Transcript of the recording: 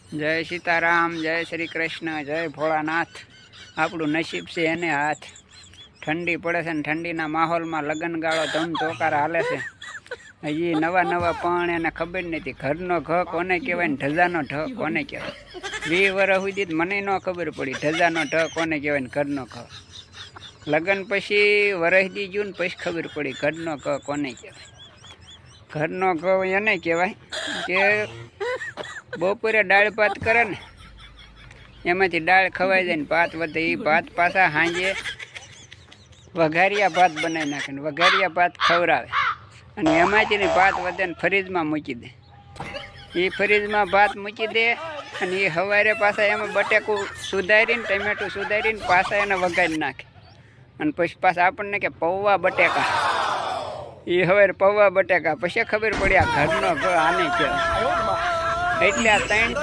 જય સીતારામ, જય શ્રી કૃષ્ણ, જય ભોળાનાથ। આપણું નસીબ છે એને હાથ। ઠંડી પડે છે ને ઠંડીના માહોલમાં લગ્નગાળો ધમધોકાર હાલે છે। હજી નવા નવા પણ એને ખબર નથી ઘરનો ઘ કોને કહેવાય ને ઢજાનો ઢ કોને કહેવાય। 20 વર્ષ સુધી મને ન ખબર પડી ઢજાનો ઢ કોને કહેવાય ને ઘરનો ઘ। લગ્ન પછી વરસદી ગયું ને પછી ખબર પડી ઘરનો ઘ કોને કહેવાય। ઘરનો ઘ એને કહેવાય કે બપોરે દાળ ભાત કરે ને એમાંથી દાળ ખવાઈ જાય ને ભાત વધે એ ભાત પાછા સાંજે વઘારિયા ભાત બનાવી નાખે ને વઘારિયા ભાત ખવડાવે અને એમાંથી ભાત વધે ને ફ્રીજમાં મૂકી દે। એ ફ્રીજમાં ભાત મૂકી દે અને એ સવારે પાછા એમાં બટેકું સુધારીને ટમેટું સુધારીને પાછા એને વઘારી નાખે અને પછી પાછા આપણને કે પૌવા બટેકા। એ સવારે પૌવા બટેકા પછી ખબર પડી આ ઘરનો ઘર આને કહેવાય। એટલે આ 3